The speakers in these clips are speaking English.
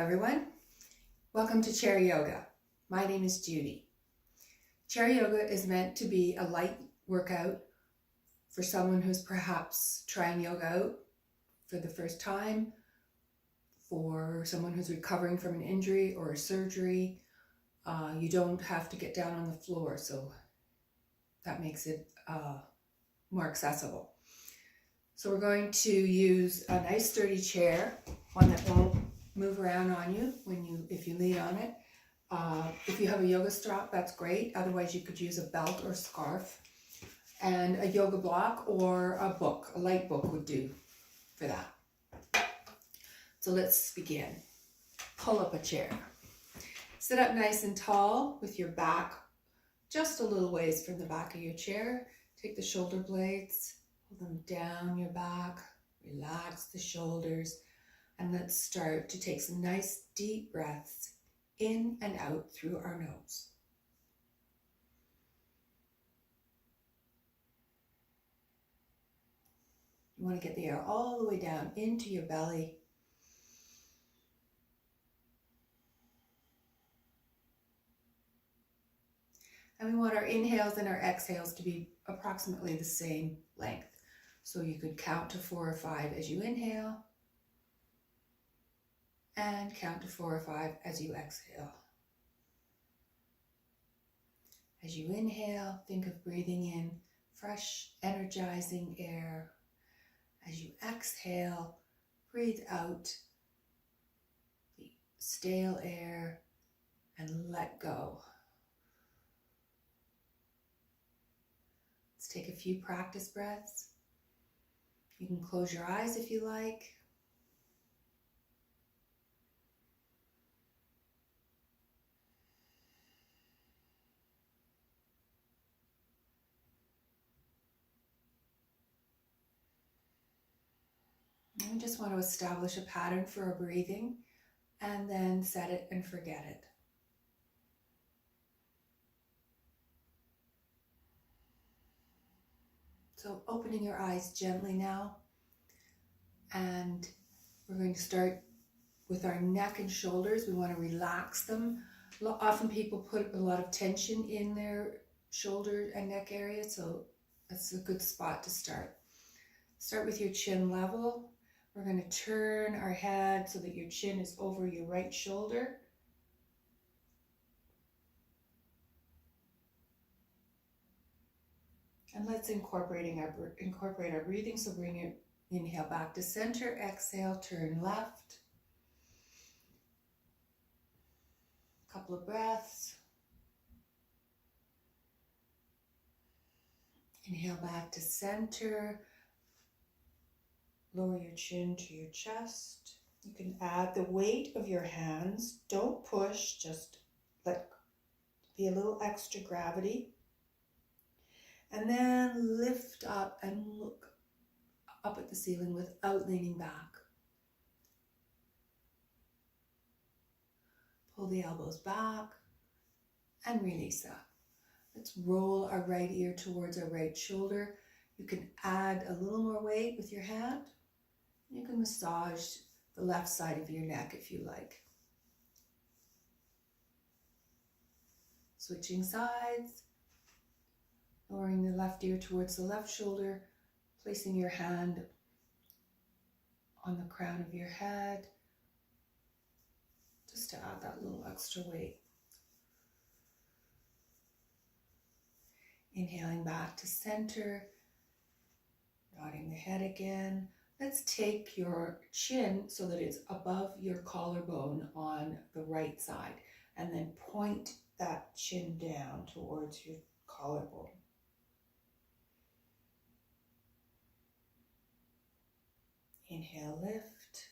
everyone. Welcome to Chair Yoga. My name is Judy. Chair Yoga is meant to be a light workout for someone who's perhaps trying yoga out for the first time, for someone who's recovering from an injury or a surgery. You don't have to get down on the floor, so that makes it more accessible. So we're going to use a nice sturdy chair, one that won't move around on you if you lean on it. If you have a yoga strap, that's great. Otherwise, you could use a belt or scarf. And a yoga block or a book, a light book would do for that. So let's begin. Pull up a chair. Sit up nice and tall with your back just a little ways from the back of your chair. Take the shoulder blades, pull them down your back, relax the shoulders, and let's start to take some nice deep breaths in and out through our nose. You want to get the air all the way down into your belly. And we want our inhales and our exhales to be approximately the same length. So you could count to 4 or 5 as you inhale and count to 4 or 5 as you exhale. As you inhale, think of breathing in fresh, energizing air. As you exhale, breathe out the stale air and let go. Let's take a few practice breaths. You can close your eyes if you like. We just want to establish a pattern for our breathing and then set it and forget it. So opening your eyes gently now, and we're going to start with our neck and shoulders. We want to relax them. Often people put a lot of tension in their shoulder and neck area, so that's a good spot to start. Start with your chin level. We're going to turn our head so that your chin is over your right shoulder. And let's incorporate our breathing. So bring your inhale back to center, exhale, turn left. Couple of breaths. Inhale back to center. Lower your chin to your chest. You can add the weight of your hands. Don't push, just let be a little extra gravity. And then lift up and look up at the ceiling without leaning back. Pull the elbows back and release up. Let's roll our right ear towards our right shoulder. You can add a little more weight with your hand. You can massage the left side of your neck if you like. Switching sides, lowering the left ear towards the left shoulder, placing your hand on the crown of your head, just to add that little extra weight. Inhaling back to center, nodding the head again. Let's take your chin so that it's above your collarbone on the right side, and then point that chin down towards your collarbone. Inhale, lift.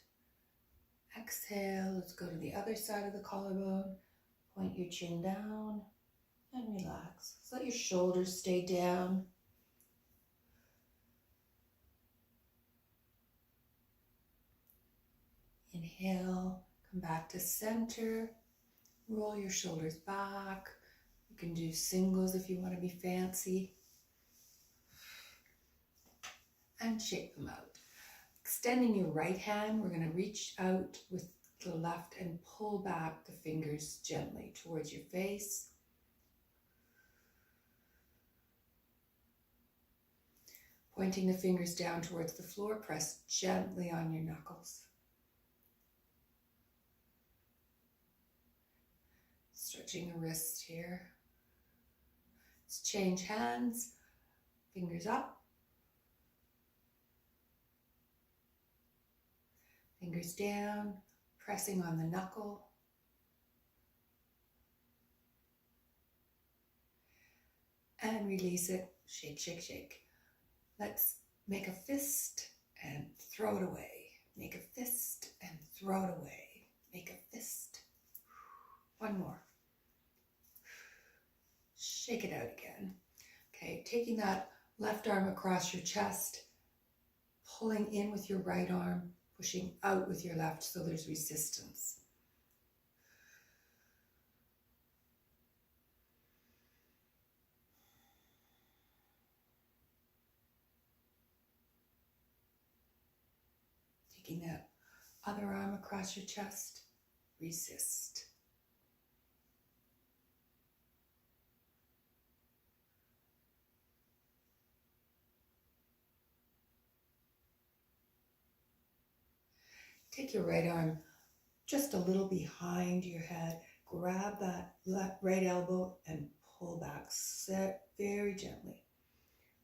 Exhale, let's go to the other side of the collarbone. Point your chin down and relax. So let your shoulders stay down. Inhale, come back to center, roll your shoulders back. You can do singles if you want to be fancy. And shake them out. Extending your right hand, we're going to reach out with to the left and pull back the fingers gently towards your face. Pointing the fingers down towards the floor, press gently on your knuckles. Stretching the wrist here. Let's change hands, fingers up. Fingers down, pressing on the knuckle. And release it, shake, shake, shake. Let's make a fist and throw it away. Make a fist and throw it away. Make a fist. One more. Shake it out again. Okay, taking that left arm across your chest, pulling in with your right arm, pushing out with your left so there's resistance. Taking that other arm across your chest, resist. Take your right arm just a little behind your head. Grab that right elbow and pull back very gently.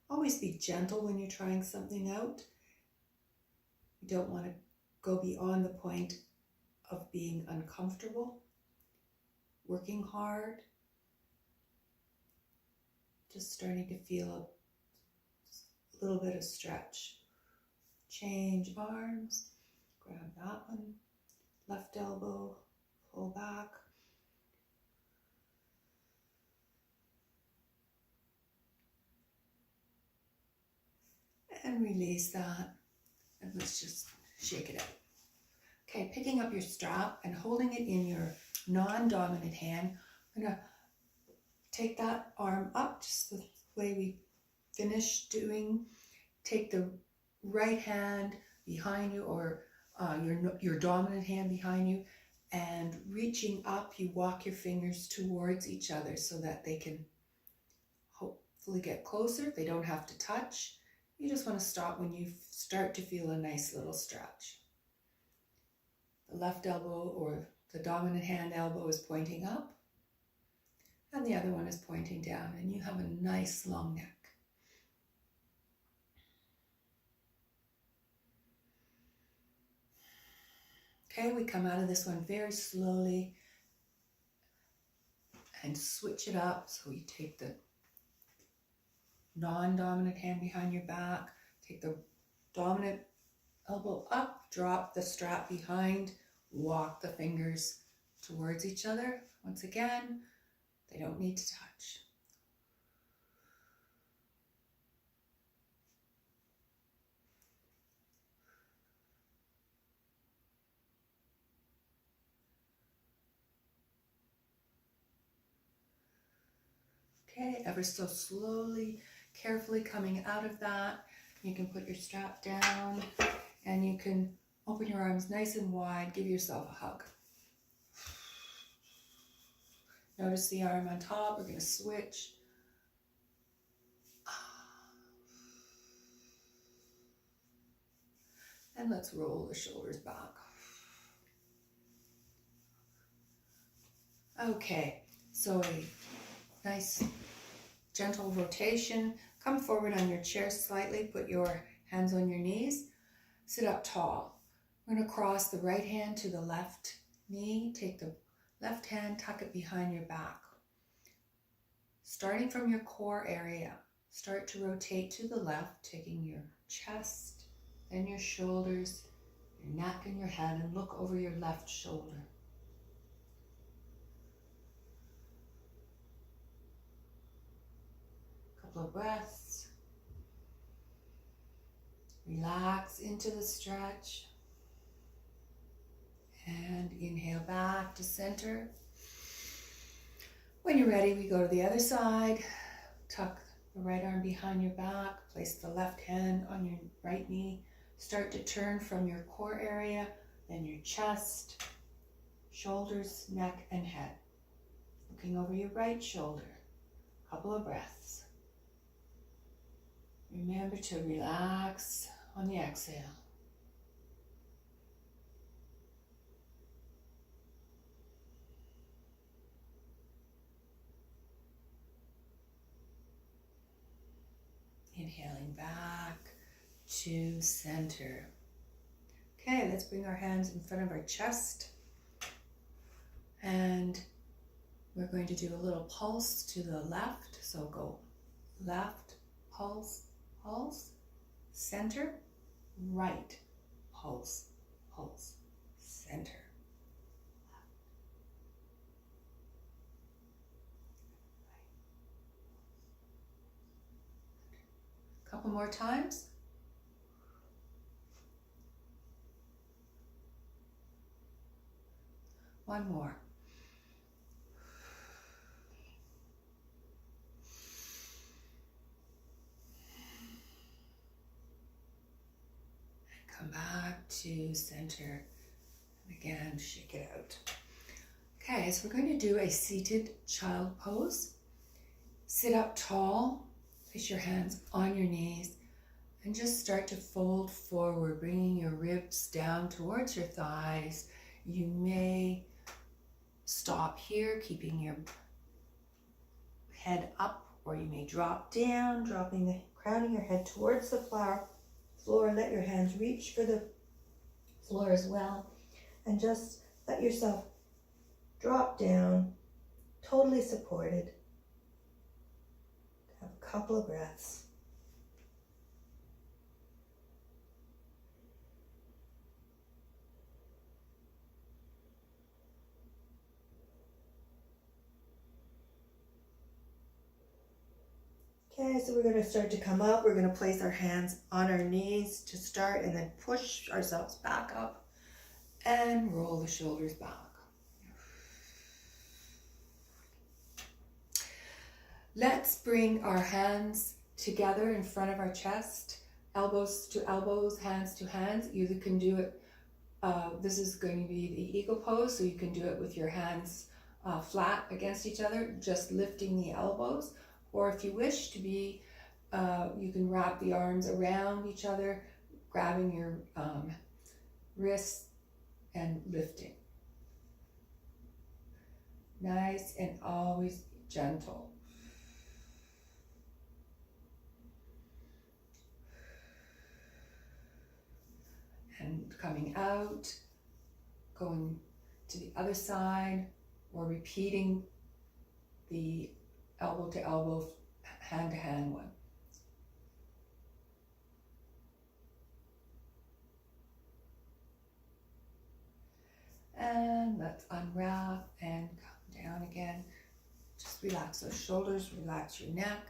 Always be gentle when you're trying something out. You don't want to go beyond the point of being uncomfortable, working hard, just starting to feel a little bit of stretch. Change arms, grab that one, left elbow, pull back. And release that. And let's just shake it out. Okay, picking up your strap and holding it in your non-dominant hand. I'm going to take that arm up just the way we finished doing. Take the right hand behind you, or your dominant hand behind you, and reaching up, you walk your fingers towards each other so that they can hopefully get closer. They don't have to touch. You just want to stop when you start to feel a nice little stretch. The left elbow or the dominant hand elbow is pointing up, and the other one is pointing down, and you have a nice long neck. Okay, we come out of this one very slowly and switch it up. So you take the non-dominant hand behind your back, take the dominant elbow up, drop the strap behind, walk the fingers towards each other. Once again, they don't need to touch. Okay, ever so slowly, carefully coming out of that. You can put your strap down and you can open your arms nice and wide. Give yourself a hug. Notice the arm on top. We're going to switch. And let's roll the shoulders back. Okay, so a nice gentle rotation. Come forward on your chair slightly. Put your hands on your knees. Sit up tall. We're going to cross the right hand to the left knee. Take the left hand, tuck it behind your back. Starting from your core area, start to rotate to the left, taking your chest, then your shoulders, your neck and your head, and look over your left shoulder. Couple of breaths. Relax into the stretch. And inhale back to center. When you're ready, we go to the other side. Tuck the right arm behind your back. Place the left hand on your right knee. Start to turn from your core area, then your chest, shoulders, neck, and head. Looking over your right shoulder. Couple of breaths. Remember to relax on the exhale. Inhaling back to center. Okay, let's bring our hands in front of our chest. And we're going to do a little pulse to the left. So go left, pulse, pulse, center, right, pulse, pulse, center. Couple more times. One more. Come back to center. And again, shake it out. Okay, so we're going to do a seated child pose. Sit up tall. Place your hands on your knees and just start to fold forward, bringing your ribs down towards your thighs. You may stop here, keeping your head up, or you may drop down, crowning your head towards the floor. Let your hands reach for the floor as well, and just let yourself drop down, totally supported. Have a couple of breaths. Okay, so we're going to start to come up. We're going to place our hands on our knees to start, and then push ourselves back up and roll the shoulders back. Let's bring our hands together in front of our chest, elbows to elbows, hands to hands. You can do it, this is going to be the eagle pose, so you can do it with your hands flat against each other, just lifting the elbows. Or if you wish to be, you can wrap the arms around each other, grabbing your wrists and lifting. Nice and always gentle. And coming out, going to the other side, or repeating the elbow to elbow, hand to hand one. And let's unwrap and come down again. Just relax those shoulders, relax your neck,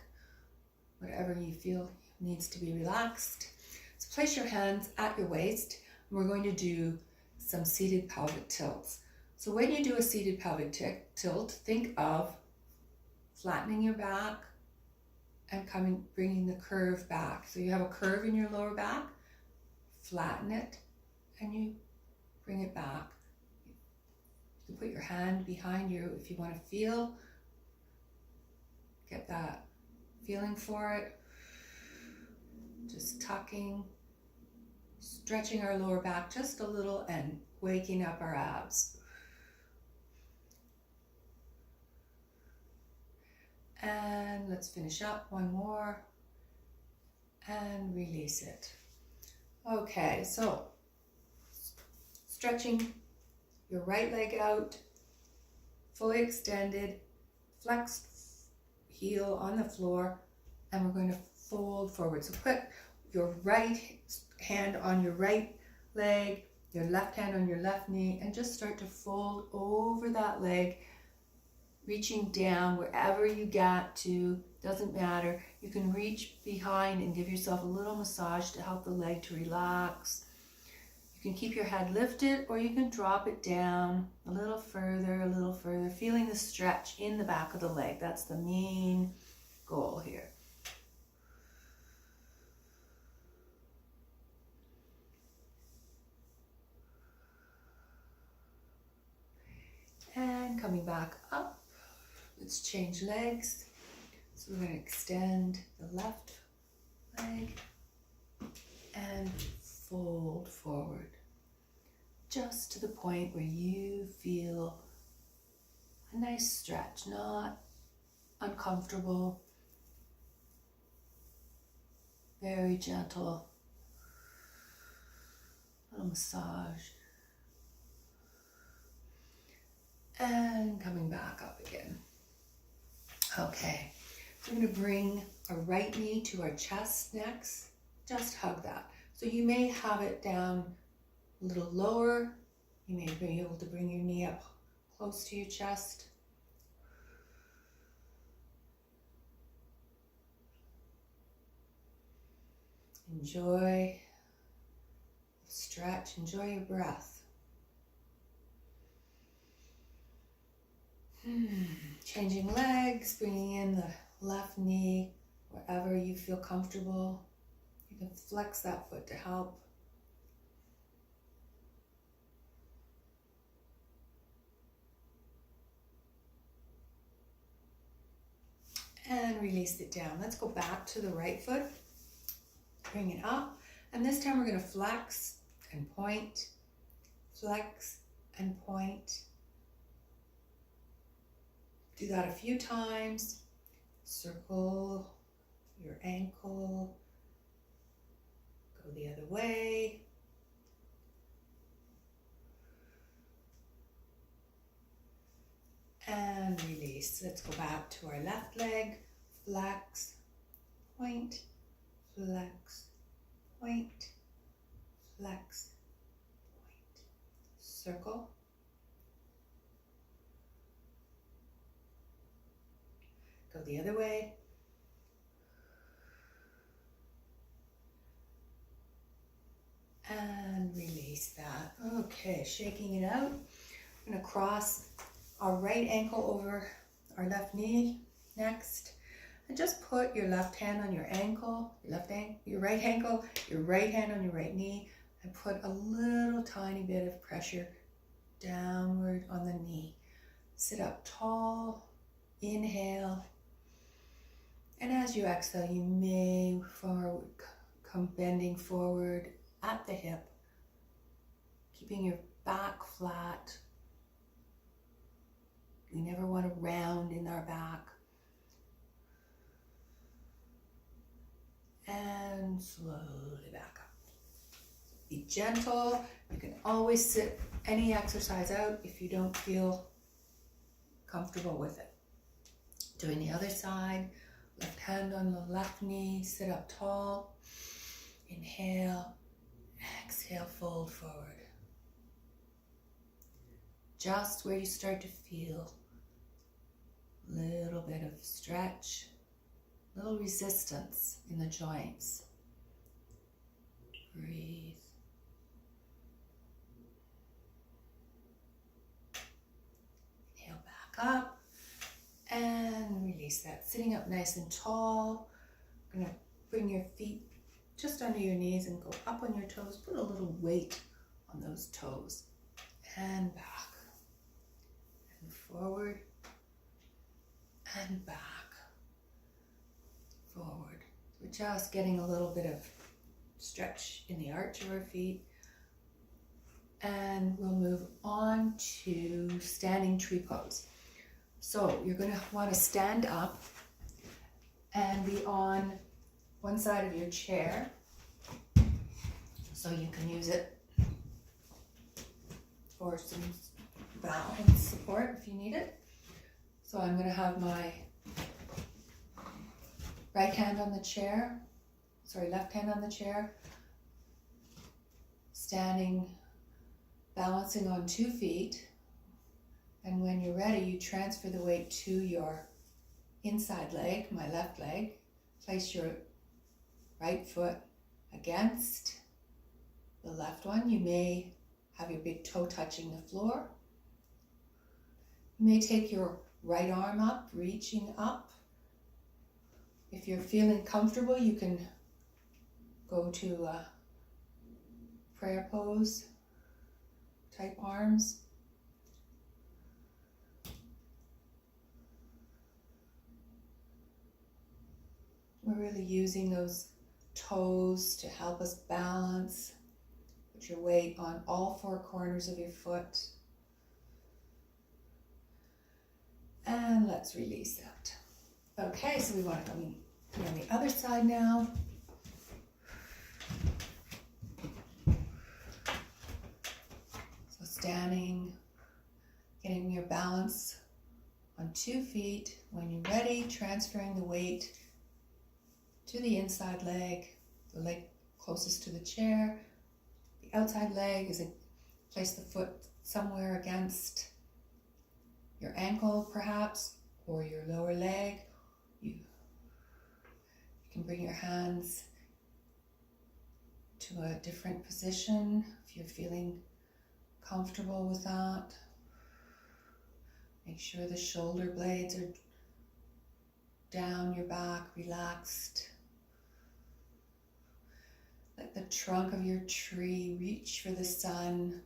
whatever you feel needs to be relaxed. So place your hands at your waist, and we're going to do some seated pelvic tilts. So when you do a seated pelvic tilt, think of flattening your back and bringing the curve back. So you have a curve in your lower back, flatten it, and you bring it back. You can put your hand behind you if you want to get that feeling for it. Just tucking, stretching our lower back just a little and waking up our abs. And let's finish up one more and release it. Okay, so stretching your right leg out, fully extended, flexed heel on the floor, and we're going to fold forward. So put your right hand on your right leg, your left hand on your left knee, and just start to fold over that leg, reaching down wherever you get to, doesn't matter. You can reach behind and give yourself a little massage to help the leg to relax. You can keep your head lifted, or you can drop it down a little further, feeling the stretch in the back of the leg. That's the main goal here. coming back up. Let's change legs. So we're going to extend the left leg and fold forward. Just to the point where you feel a nice stretch, not uncomfortable, very gentle, little massage. And coming back up again. Okay, so we're going to bring our right knee to our chest next. Just hug that. So you may have it down a little lower. You may be able to bring your knee up close to your chest. Enjoy the stretch, enjoy your breath. Changing legs, bringing in the left knee wherever you feel comfortable. You can flex that foot to help. And release it down. Let's go back to the right foot. Bring it up. And this time we're going to flex and point. Flex and point. Do that a few times. Circle your ankle. Go the other way. And release. Let's go back to our left leg. Flex, point, flex, point, flex, point. Circle. Go the other way. And release that. Okay, shaking it out. I'm going to cross our right ankle over our left knee next. And just put your left hand on your ankle, your right ankle, your right hand on your right knee, and put a little tiny bit of pressure downward on the knee. Sit up tall, inhale. And as you exhale, you may come bending forward at the hip, keeping your back flat. We never want to round in our back. And slowly back up. Be gentle. You can always sit any exercise out if you don't feel comfortable with it. Doing the other side. Left hand on the left knee, sit up tall. Inhale, exhale, fold forward. Just where you start to feel a little bit of stretch, little resistance in the joints. Breathe. Inhale back up. And release that. Sitting up nice and tall. I'm going to bring your feet just under your knees and go up on your toes. Put a little weight on those toes. And back. And forward. And back. Forward. We're just getting a little bit of stretch in the arch of our feet. And we'll move on to standing tree pose. So you're going to want to stand up and be on one side of your chair. So you can use it for some balance support if you need it. So I'm going to have my left hand on the chair, standing, balancing on 2 feet. And when you're ready, you transfer the weight to your inside leg, my left leg. Place your right foot against the left one. You may have your big toe touching the floor. You may take your right arm up, reaching up. If you're feeling comfortable, you can go to a prayer pose type arms. We're really using those toes to help us balance. Put your weight on all four corners of your foot. And let's release that. Okay, so we want to go on the other side now. So standing, getting your balance on 2 feet. When you're ready, transferring the weight to the inside leg, the leg closest to the chair. The outside leg is place the foot somewhere against your ankle perhaps, or your lower leg. You can bring your hands to a different position if you're feeling comfortable with that. Make sure the shoulder blades are down your back, relaxed. Let the trunk of your tree reach for the sun.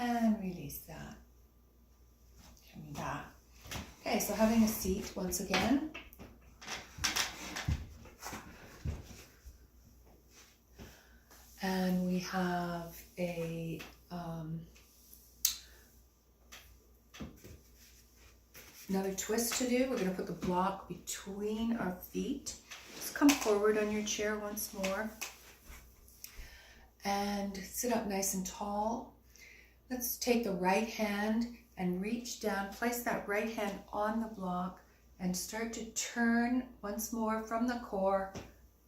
And release that. Coming back. Okay, so having a seat once again. And we have a another twist to do. We're going to put the block between our feet. Just come forward on your chair once more. And sit up nice and tall. Let's take the right hand and reach down. Place that right hand on the block and start to turn once more from the core,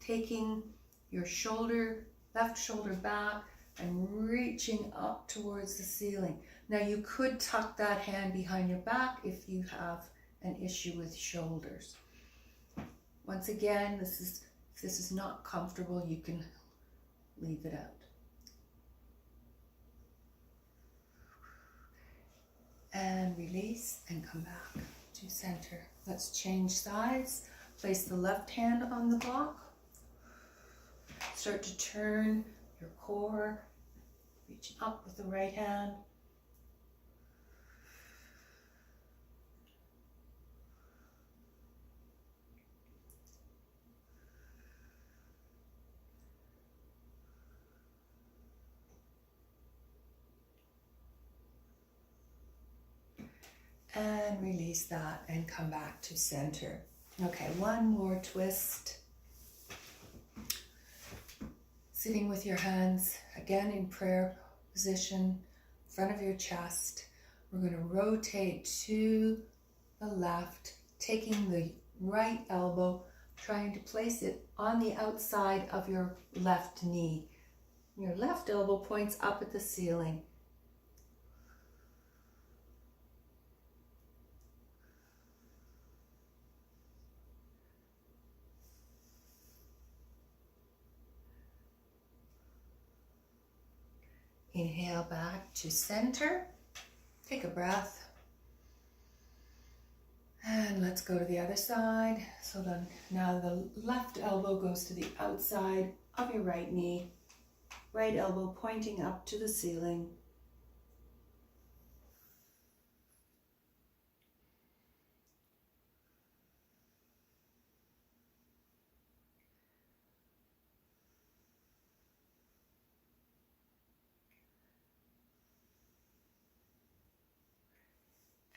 taking your shoulder, left shoulder back and reaching up towards the ceiling. Now you could tuck that hand behind your back if you have an issue with shoulders. Once again, if this is not comfortable, you can leave it out. And release and come back to center. Let's change sides. Place the left hand on the block. Start to turn your core, reaching up with the right hand. And release that and come back to center. Okay, one more twist. Sitting with your hands again in prayer position, in front of your chest. We're going to rotate to the left, taking the right elbow, trying to place it on the outside of your left knee. Your left elbow points up at the ceiling. Inhale back to center. Take a breath. And let's go to the other side. So then now the left elbow goes to the outside of your right knee. Right elbow pointing up to the ceiling.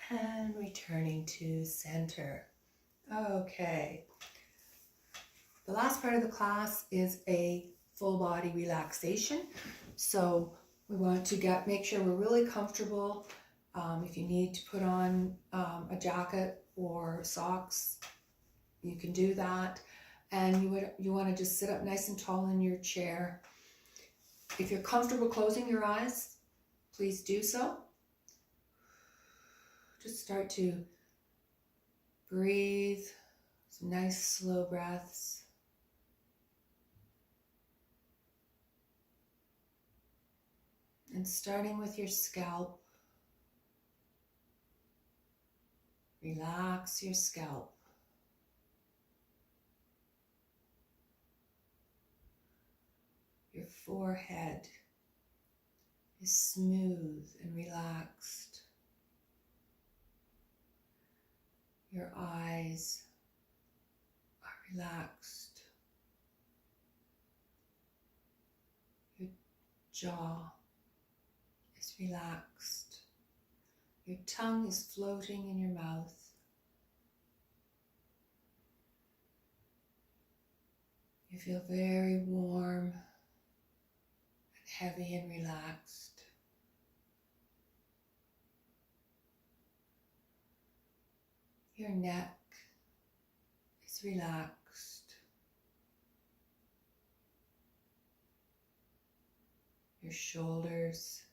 And returning to center. Okay. The last part of the class is a full body relaxation. So we want to make sure we're really comfortable. If you need to put on a jacket or socks, you can do that. And you want to just sit up nice and tall in your chair. If you're comfortable closing your eyes, please do so. Just start to breathe, some nice slow breaths. And starting with your scalp, relax your scalp. Your forehead, is smooth and relaxed. Your eyes are relaxed. Your jaw is relaxed. Your tongue is floating in your mouth. You feel very warm and heavy and relaxed. Your neck is relaxed. Your shoulders.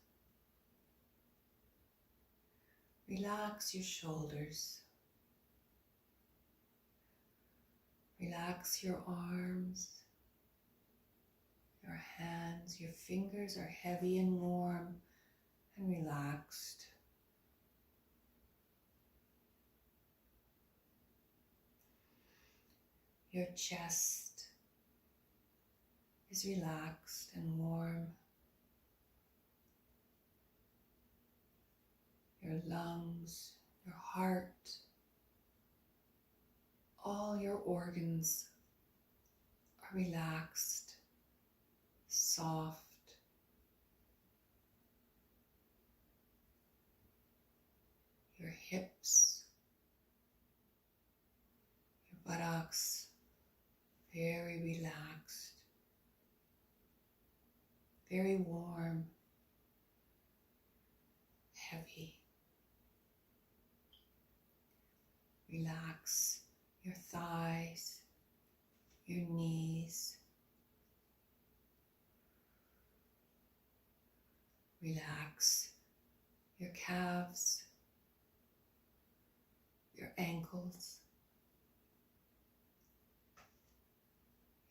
Relax your shoulders. Relax your arms, your hands. Your fingers are heavy and warm and relaxed. Your chest is relaxed and warm. Your lungs, your heart, all your organs are relaxed, soft. Your hips, your buttocks, very relaxed, very warm, heavy. Relax your thighs, your knees. Relax your calves, your ankles.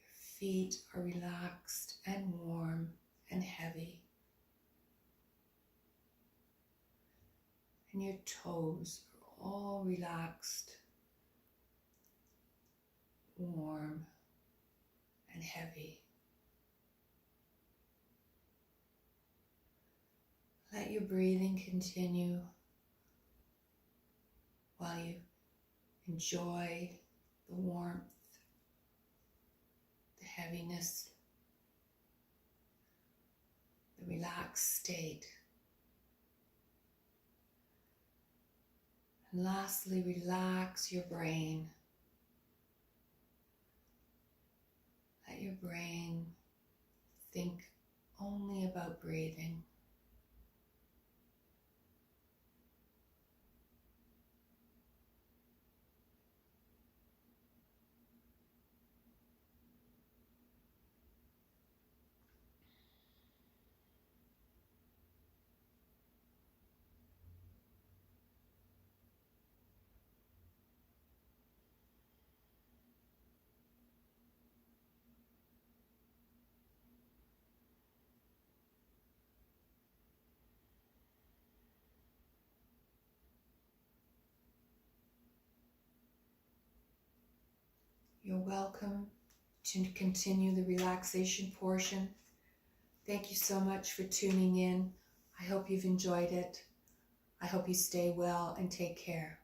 Your feet are relaxed and warm and heavy. And your toes are all relaxed, warm and heavy. Let your breathing continue while you enjoy the warmth, the heaviness, the relaxed state. And lastly, relax your brain. Let your brain think only about breathing. You're welcome to continue the relaxation portion. Thank you so much for tuning in. I hope you've enjoyed it. I hope you stay well and take care.